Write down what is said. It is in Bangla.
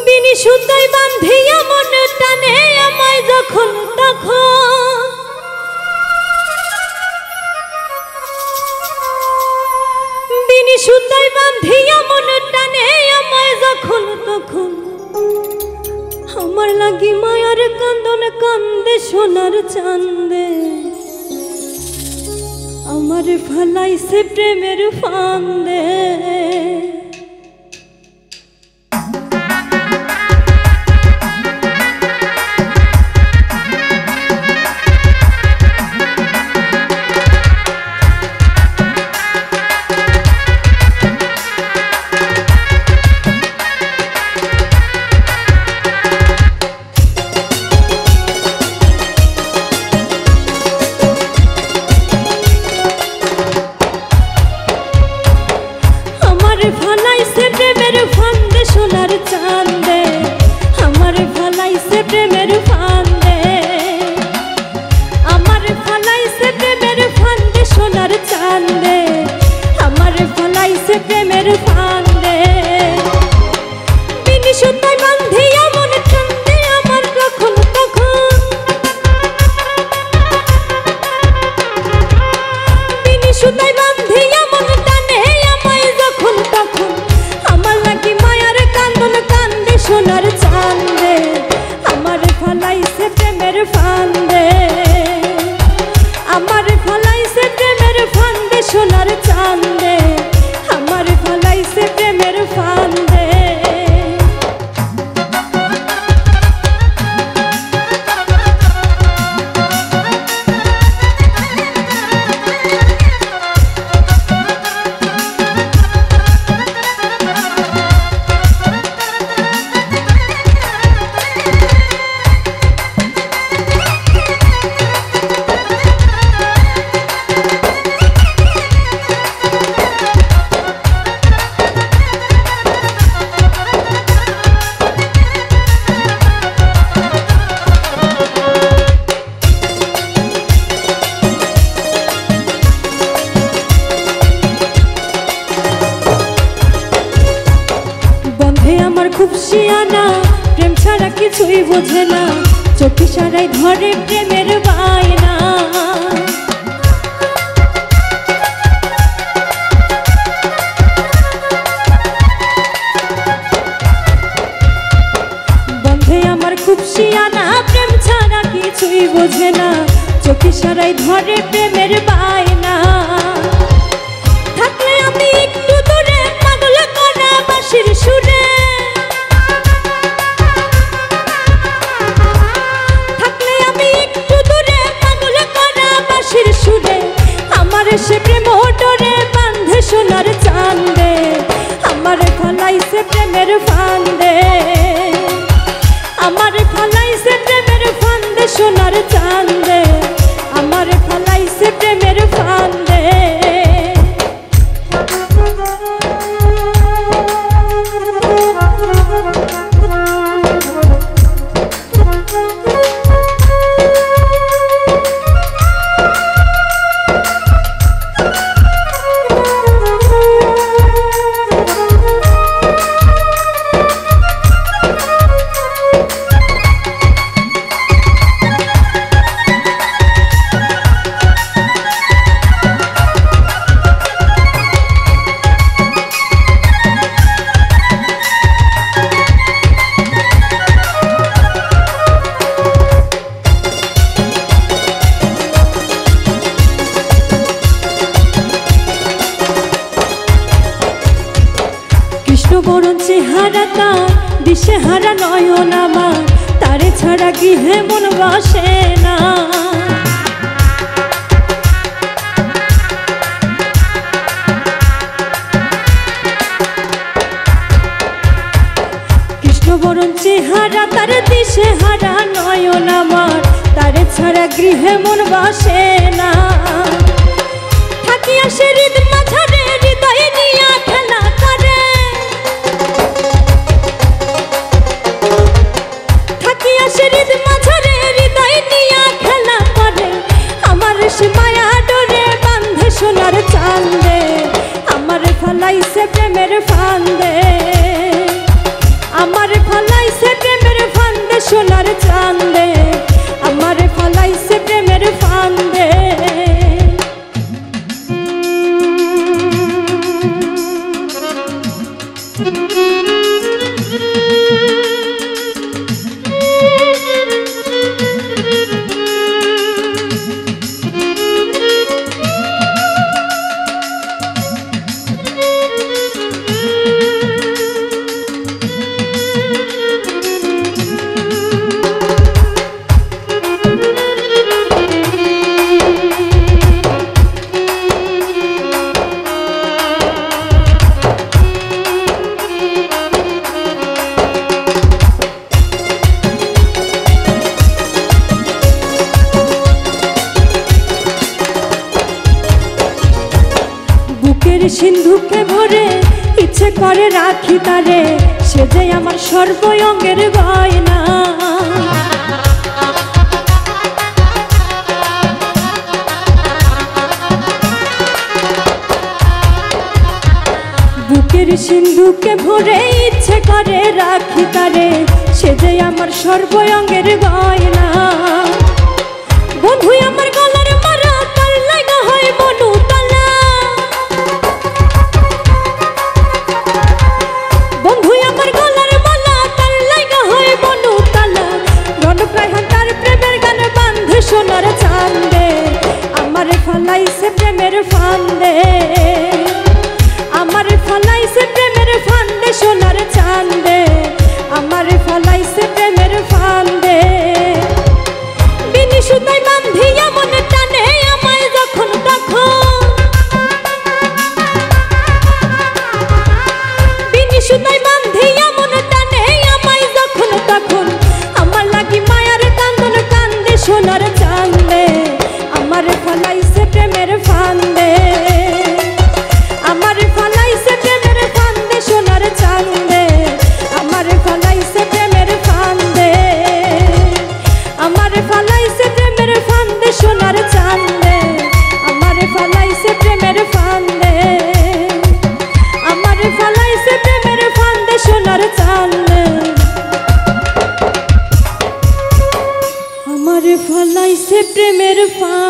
বিনি সুতায় বাঁধিয়া মন টানে আমায় যখন তখন, বিনি সুতায় বাঁধিয়া মন টানে আমায় যখন তখন, আমার লাগি মায়ার কান্দন কান্দে সোনার চাঁদে, আমার ফালাইছে প্রেমের ফান্দে। ফালাইছে প্রেমের ফান্দে সোনার চাঁদে, আমার ফালাইছে প্রেমের ফান্দে, আমার ফালাইছে প্রেমের ফান্দে সোনার চাঁদে, আমার ফালাইছে প্রেমের ফান্দে। বিনি সুতায় বাঁধিয়া মন টানে আমার যখন তখন, বিনি সুতায় বাঁধিয়া মন টানে আমায় যখন তখন, আমার লাগি মায়ার কান্দন কান্দে সোনার চাঁদে, আমার ফালাইছে প্রেমের ফান্দে, আমার ফালাইছে প্রেমের ফান্দে সোনার চাঁদে, আমার ফালাইছে প্রেমের ফান্দে। আমার খুব শিয়ানা, প্রেম ছাড়া কিছুই বোঝে না, চোখে সারাই ধরে প্রেমের বায়না। বন্ধে আমার খুব শিয়ানা, প্রেম ছাড়া কিছুই বোঝে না, চোখে সারাই ধরে প্রেমের বায়না। থাকলে আমি একটু দূরে পাগল করা বাঁশির সুরে, থাকলে আমি একটু দূরে পাগল করা বাঁশির সুরে, আমার সে প্রেম ডোরে বাঁধে সোনার চাঁদে, আমার ফালাইছে প্রেমের ফান্দে, আমার ফালাইছে প্রেমের ফান্দে সোনার চাঁদে, আমার ফালাইছে প্রেমের ফান্দে। বরণ চেহারা তার, দিশে হারা নয়ন আমার, তারে ছাড়া গৃহে মন বসে না। কৃষ্ণ বরণ চেহারা তার, দিশে হারা নয়ন আমার, তারে ছাড়া গৃহে মন বসে না। থাকিয়া সে হৃদ মাঝারে হৃদয় নিয়া খেলা করে, থাকিয়া সে হৃদ মাঝারে হৃদয় নিয়া খেলা করে, আমার সে মায়া ডোরে বাঁধে সোনার চাঁদে, আমার ফালাইছে প্রেমের ফান্দে, আমার ফালা সিন্ধুকে ভরে ইচ্ছে করে রাখি তারে, সে যে আমার সর্বঙ্গের গয়না। বুকের সিন্ধুকে ভরে ইচ্ছে করে রাখি তারে, সে যে আমার সর্বঙ্গের গয়না। বন্ধু আমার গলার মারা তার লাগা হয় মনু তালা, বন্ধু আমার গলার মালা তার লাগা হয় মনু তালা। রণপ্রায় তার প্রেমের গান বান্ধে সোনার চান্দে, আমার ফালাইছে প্রেমের ফান্দে, আমার ফালাইছে প্রেমের ফান্দে সোনার চান্দে, আমার ফালাইছে প্রেমের ফান্দে। বিনি সুতায় বান্ধিয়া মনে টানে আমায় যখন তখন, বিনি সুতায় বান্ধিয়া মনে টানে আমায় যখন তখন। আমার লাগি মায়ার কান্দন কান্দে সোনার চান্দে, আমার ফালাইছে প্রেমের ফান্দে, আমার ফালাইছে প্রেমের ফান্দে সোনার চান্দে, আমার ফালাইছে প্রেমের ফান্দে, আমার ফালাইছে প্রেমের ফান্দে সোনার চান্দে, আমার ফালাইছে প্রেমের ফান্দে, আমার ফালাইছে প্রেমের ফান্দে সোনার চান্দে, আমার ফালাইছে প্রেমের ফান্দে।